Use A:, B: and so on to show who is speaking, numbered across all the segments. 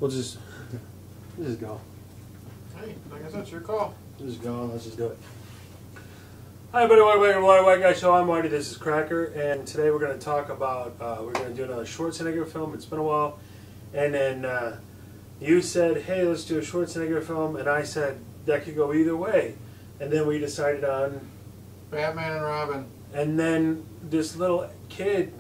A: We'll just go.
B: Hey, like I said, it's your call.
A: Just go. Let's just do it. Hi, everybody. Welcome to the White Guy Show. I'm Marty. This is Cracker, and today we're going to talk about. We're going to do another Schwarzenegger film. It's been a while, and then you said, "Hey, let's do a Schwarzenegger film," and I said that could go either way, and then we decided on
B: Batman and Robin.
A: And then this little kid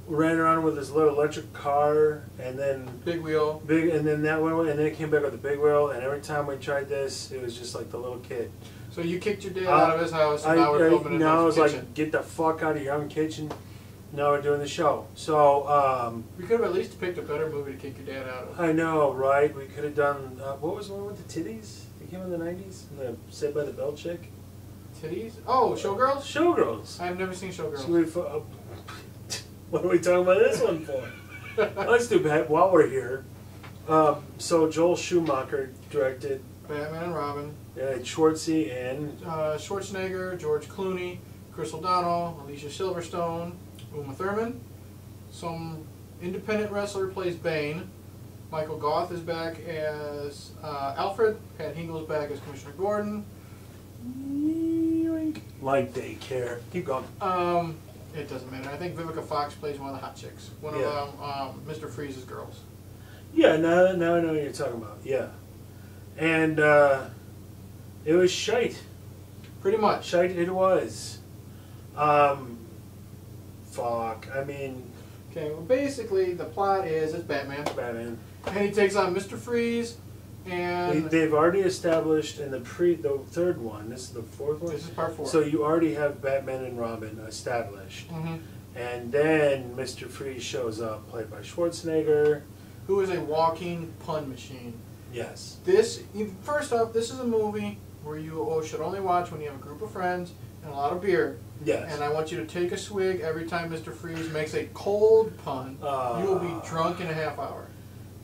A: ran around with his little electric car, and then
B: Big wheel.
A: and then that went away, and then it came back with a big wheel. And every time we tried this, it was just like the little kid.
B: So you kicked your dad out of his house, and now we're filming in his
A: kitchen. Now I was
B: kitchen.
A: like, get the fuck out of your own kitchen. Now we're doing the show. So
B: we could have at least picked a better movie to kick your dad out of.
A: I know, right? We could have done what was the one with the titties? It came in the '90s. The Saved by the Bell chick.
B: Titties? Oh, Showgirls?
A: Showgirls.
B: I've never seen Showgirls.
A: So what are we talking about this one for? Let's do that while we're here. So Joel Schumacher directed
B: Batman and Robin.
A: Schwartzy and
B: Schwarzenegger, George Clooney, Chris O'Donnell, Alicia Silverstone, Uma Thurman. Some independent wrestler plays Bane. Michael Goth is back as Alfred. Pat Hingle's back as Commissioner Gordon.
A: like they care. Keep going.
B: It doesn't matter. I think Vivica Fox plays one of the hot chicks. One of Mr. Freeze's girls.
A: Yeah, now I know what you're talking about. Yeah. And it was shite.
B: Pretty much.
A: Shite it was. Fuck. I mean...
B: Okay, well basically the plot is it's Batman.
A: Batman.
B: And he takes on Mr. Freeze and...
A: They've already established in the third one, this is the fourth one?
B: This is part 4.
A: So you already have Batman and Robin established.
B: Mm-hmm.
A: And then Mr. Freeze shows up, played by Schwarzenegger.
B: Who is a walking pun machine.
A: Yes.
B: First off, this is a movie where you should only watch when you have a group of friends and a lot of beer.
A: Yes.
B: And I want you to take a swig every time Mr. Freeze makes a cold pun. You will be drunk in a half hour.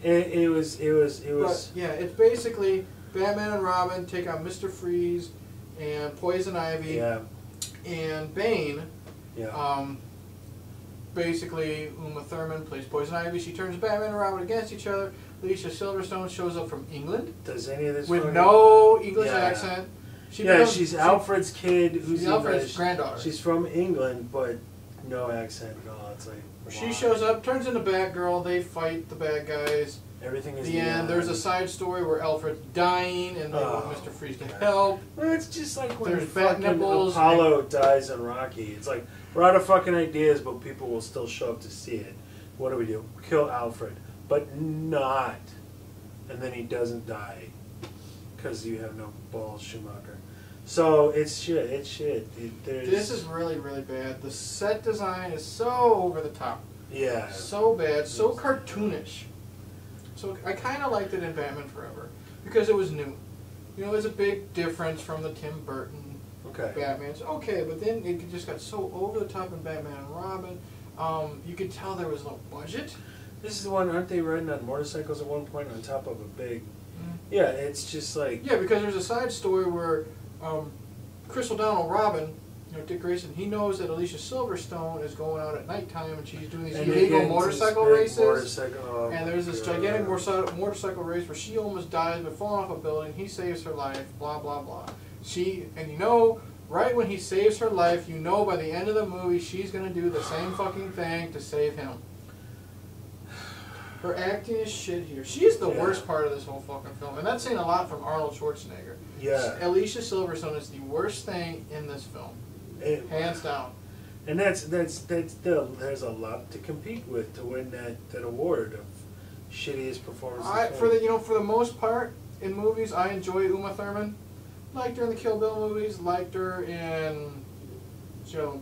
A: It was.
B: But, yeah, it's basically Batman and Robin take on Mr. Freeze and Poison Ivy.
A: Yeah.
B: And Bane.
A: Yeah.
B: Basically, Uma Thurman plays Poison Ivy. She turns Batman and Robin against each other. Alicia Silverstone shows up from England.
A: Does any of this
B: with no English
A: yeah.
B: accent.
A: She's Alfred's kid. Who's
B: Alfred's granddaughter.
A: She's from England, but no accent at all. It's like
B: she shows up, turns into Batgirl. They fight the bad guys.
A: Everything is
B: the end. There's a side story where Alfred's dying and they want Mr. Freeze to help.
A: Well, it's just like when
B: there's fucking
A: Apollo dies in Rocky. It's like we're out of fucking ideas, but people will still show up to see it. What do? Kill Alfred, but not. And then he doesn't die because you have no balls, Schumacher. So it's shit. It's shit.
B: This is really, really bad. The set design is so over the top.
A: Yeah.
B: So bad. So cartoonish. So I kind of liked it in Batman Forever because it was new. You know, there's a big difference from the Tim Burton Batman's. Okay, but then it just got so over the top in Batman and Robin. You could tell there was no budget.
A: This is the one, aren't they riding on motorcycles at one point on top of a big... Yeah, it's just like...
B: Yeah, because there's a side story where Chris O'Donnell, Robin, Dick Grayson, he knows that Alicia Silverstone is going out at nighttime and she's doing these illegal motorcycle races. And there's this gigantic motorcycle race where she almost dies by falling off a building. He saves her life, blah, blah, blah. Right when he saves her life, by the end of the movie, she's going to do the same fucking thing to save him. Her acting is shit here. She's the worst part of this whole fucking film. And that's saying a lot from Arnold Schwarzenegger.
A: Yeah.
B: Alicia Silverstone is the worst thing in this film. Hands down.
A: And there's a lot to compete with to win that award of shittiest performance.
B: For the most part, in movies, I enjoy Uma Thurman. Liked her in the Kill Bill movies. Liked her in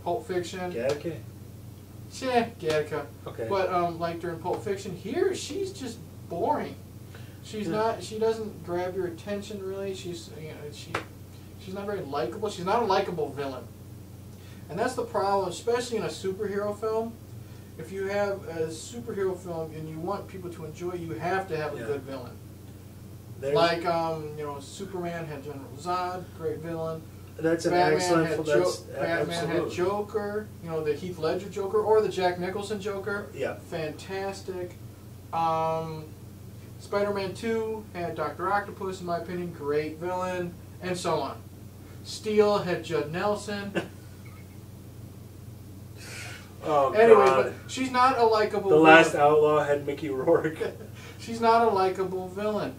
B: Pulp Fiction.
A: Gattaca?
B: Yeah, Gattaca.
A: Okay.
B: But liked her in Pulp Fiction. Here, she's just boring. She's not. She doesn't grab your attention really. She's not very likable. She's not a likable villain. And that's the problem, especially in a superhero film. If you have a superhero film and you want people to enjoy it, you have to have a good villain. Like, Superman had General Zod, great villain.
A: That's an excellent.
B: Batman had Joker, the Heath Ledger Joker or the Jack Nicholson Joker.
A: Yeah.
B: Fantastic. Spider-Man 2 had Dr. Octopus, in my opinion, great villain, and so on. Steel had Judd Nelson.
A: Oh,
B: anyway,
A: God.
B: but she's not a likable
A: The
B: villain.
A: Last Outlaw had Mickey Rourke.
B: She's not a likable villain.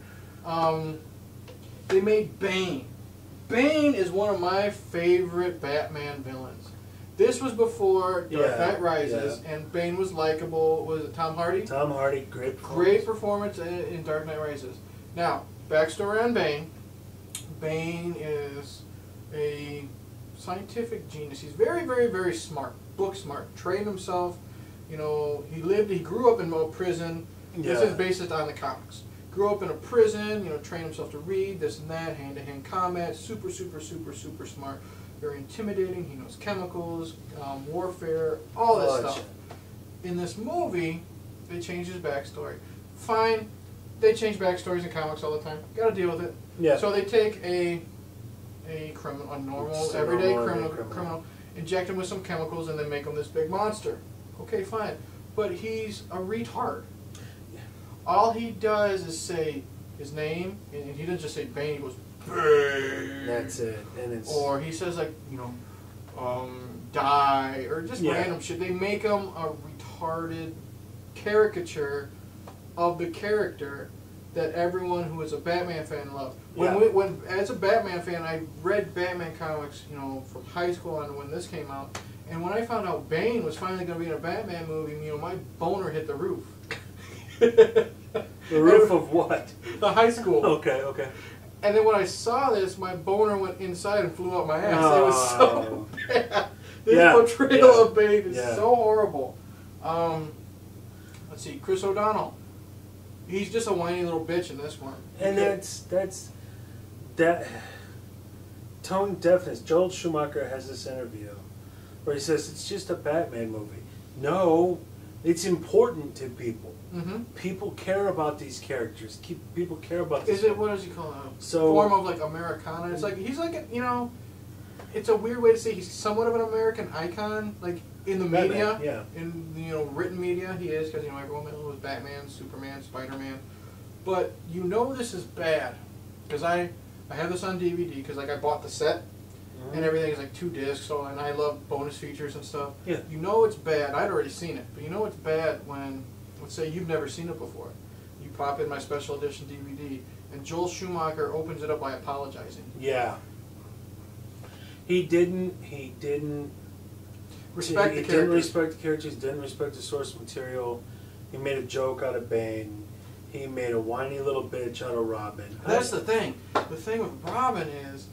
B: They made Bane. Bane is one of my favorite Batman villains. This was before Dark Knight Rises, and Bane was likable. Was it Tom Hardy?
A: Tom Hardy, great performance.
B: Great performance in Dark Knight Rises. Now, backstory on Bane. Bane is a scientific genius. He's very, very, very smart. Book smart. Trained himself. You know, he grew up in a prison. This is based on the comics. Grew up in a prison, you know, trained himself to read, this and that, hand-to-hand combat, super, super, super, super smart, very intimidating. He knows chemicals, warfare, all this stuff. In this movie, they changed his backstory. Fine, they change backstories in comics all the time. Got to deal with it.
A: Yeah.
B: So they take a criminal, a normal, everyday criminal, inject him with some chemicals, and then make him this big monster. Okay, fine, but he's a retard. All he does is say his name, and he doesn't just say Bane, he goes, Bane.
A: That's it. And it's...
B: Or he says, like, you know, die, or just random shit. They make him a retarded caricature of the character that everyone who is a Batman fan loves. When as a Batman fan, I read Batman comics, you know, from high school and when this came out, and when I found out Bane was finally going to be in a Batman movie, you know, my boner hit the roof.
A: The roof of what?
B: The high school.
A: Okay, okay.
B: And then when I saw this, my boner went inside and flew out my ass. It was so bad. This portrayal of Bane is so horrible. Let's see, Chris O'Donnell. He's just a whiny little bitch in this one.
A: And that's tone deafness. Joel Schumacher has this interview where he says it's just a Batman movie. No, it's important to people. People care about these characters. People care about this.
B: What does he call it? Form of like Americana. It's like he's like a, you know, it's a weird way to say he's somewhat of an American icon, like in the media, in you know written media. He is because you know everyone knows Batman, Superman, Spider-Man, but you know this is bad because I have this on DVD because like I bought the set and everything is like 2 discs. So and I love bonus features and stuff. Yeah, you know it's bad. I'd already seen it, but you know it's bad when. Let's say you've never seen it before. You pop in my special edition DVD, and Joel Schumacher opens it up by apologizing. Yeah. He didn't respect the characters. Didn't respect the characters. Didn't respect the source material. He made a joke out of Bane. He made a whiny little bitch out of Robin. That's the thing. The thing with Robin is,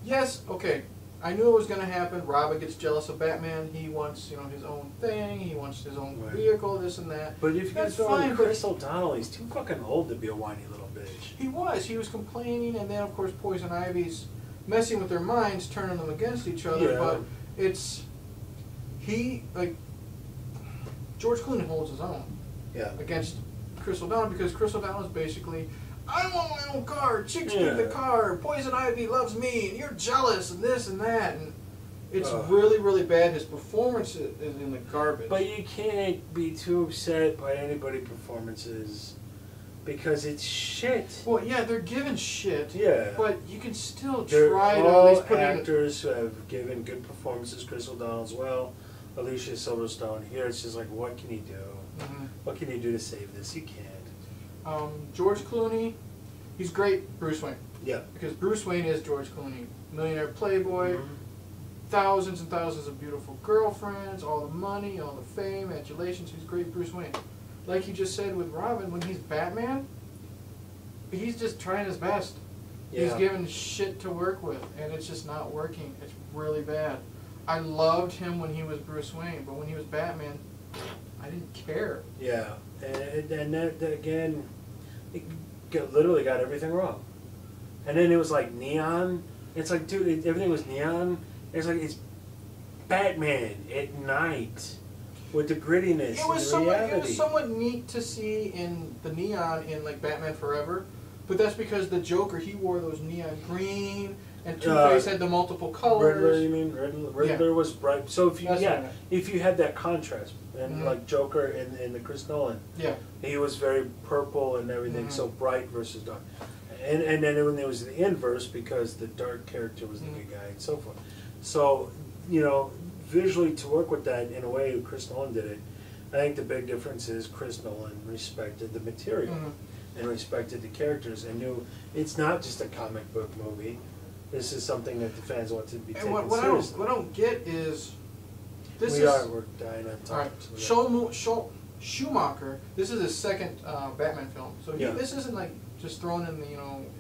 B: yes, okay. I knew it was going to happen. Robin gets jealous of Batman. He wants, you know, his own thing. He wants his own vehicle, this and that. But if you guys find Chris O'Donnell, he's too fucking old to be a whiny little bitch. He was. He was complaining, and then of course Poison Ivy's messing with their minds, turning them against each other. But it's George Clooney holds his own. Against Chris O'Donnell because Chris O'Donnell is basically. I want my own car, chicks get the car, Poison Ivy loves me, and you're jealous, and this and that, and it's really, really bad. His performance is in the garbage. But you can't be too upset by anybody's performances, because it's shit. Well, yeah, they're given shit, but you can still try to at least put in... actors who have given good performances, Chris O'Donnell as well, Alicia Silverstone. Here it's just like, what can you do? What can you do to save this? You can't. George Clooney, he's great Bruce Wayne. Yeah. Because Bruce Wayne is George Clooney. Millionaire playboy, thousands and thousands of beautiful girlfriends, all the money, all the fame, adulations. He's great Bruce Wayne. Like you just said with Robin, when he's Batman, he's just trying his best. He's given shit to work with, and it's just not working. It's really bad. I loved him when he was Bruce Wayne, but when he was Batman, I didn't care. Yeah. And that again, it literally got everything wrong. And then it was like neon. It's like, dude, everything was neon. It's like, it's Batman at night with the grittiness and the reality. It was somewhat neat to see in the neon in like Batman Forever, but that's because the Joker, he wore those neon green And Two-Face had the multiple colors.
A: Riddler, you mean? Riddler was bright. So if you if you had that contrast, and like Joker in the Chris Nolan, he was very purple and everything, so bright versus dark. And then when there was the inverse, because the dark character was the good guy and so forth. So, you know, visually to work with that in a way Chris Nolan did it, I think the big difference is Chris Nolan respected the material and respected the characters and knew it's not just a comic book movie. This is something that the fans want to be taken seriously.
B: What I don't get is
A: we're dying on time.
B: All right, Schumacher. This is his second Batman film, so this isn't like just thrown in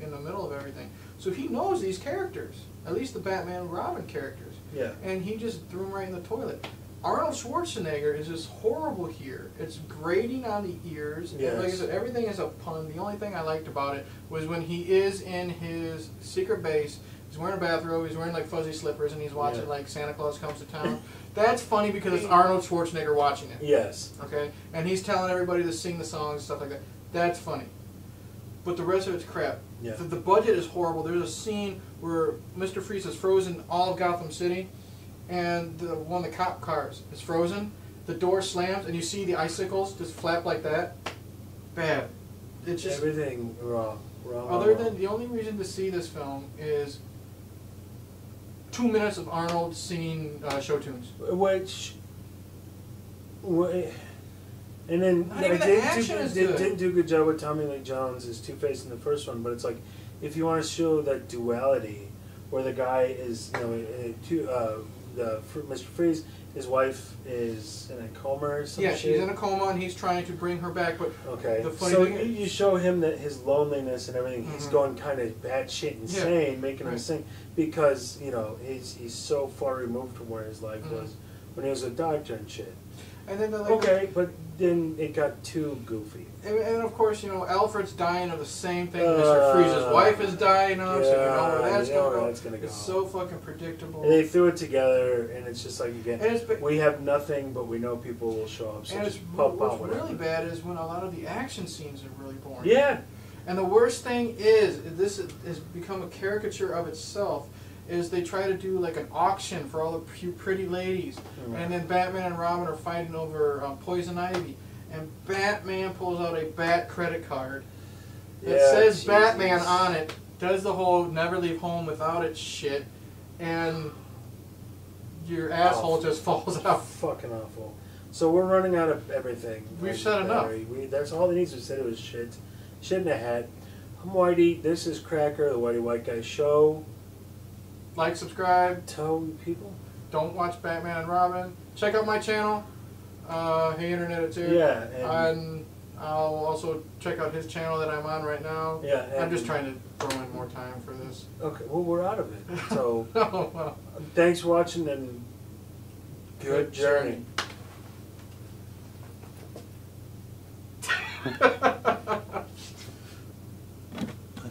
B: in the middle of everything. So he knows these characters, at least the Batman and Robin characters.
A: Yeah.
B: And he just threw them right in the toilet. Arnold Schwarzenegger is just horrible here. It's grating on the ears.
A: Yes.
B: Like I said, everything is a pun. The only thing I liked about it was when he is in his secret base. He's wearing a bathrobe. He's wearing like fuzzy slippers, and he's watching like Santa Claus Comes to Town. That's funny because it's Arnold Schwarzenegger watching it.
A: Yes.
B: Okay, and he's telling everybody to sing the songs and stuff like that. That's funny. But the rest of it's crap.
A: Yeah.
B: The budget is horrible. There's a scene where Mr. Freeze has frozen all of Gotham City, and one of the cop cars is frozen. The door slams, and you see the icicles just flap like that. Bad. It's just
A: everything wrong.
B: Other than the only reason to see this film is 2 minutes of Arnold singing show tunes.
A: And then
B: Not even the action is good.
A: Didn't do a good job with Tommy Lee Jones as Two-Face in the first one, but it's like if you want to show that duality, where the guy is, Mr. Freeze, his wife is in a coma or something.
B: Yeah, she's in a coma and he's trying to bring her back. But the funny thing
A: you show him that his loneliness and everything, he's going kind of batshit insane, making him sing because he's so far removed from where his life was when he was a doctor and shit.
B: And then
A: but then it got too goofy.
B: And of course, Alfred's dying of the same thing Mr. Freeze's wife is dying of, so where that's going to go. It's so fucking predictable.
A: And they threw it together, and it's just like, again, we have nothing, but we know people will show up. So
B: and what's really bad is when a lot of the action scenes are really boring.
A: Yeah.
B: And the worst thing is, this has become a caricature of itself, is they try to do like an auction for all the pretty ladies, and then Batman and Robin are fighting over Poison Ivy, and Batman pulls out a Bat credit card that says Batman on it, does the whole never leave home without it shit, and your asshole just falls out.
A: Fucking awful. So we're running out of everything.
B: We've said enough.
A: That's all that needs to be said. It was shit. Shit in a hat. I'm Whitey. This is Cracker, the Whitey White Guy Show.
B: Like, subscribe.
A: Tell people.
B: Don't watch Batman and Robin. Check out my channel. Hey Internet, it's here.
A: Yeah.
B: And I'll also check out his channel that I'm on right now.
A: Yeah.
B: I'm just trying to throw in more time for this.
A: Okay. Well, we're out of it. So, thanks for watching and good journey. I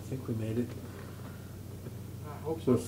A: think we made it.
B: I hope so.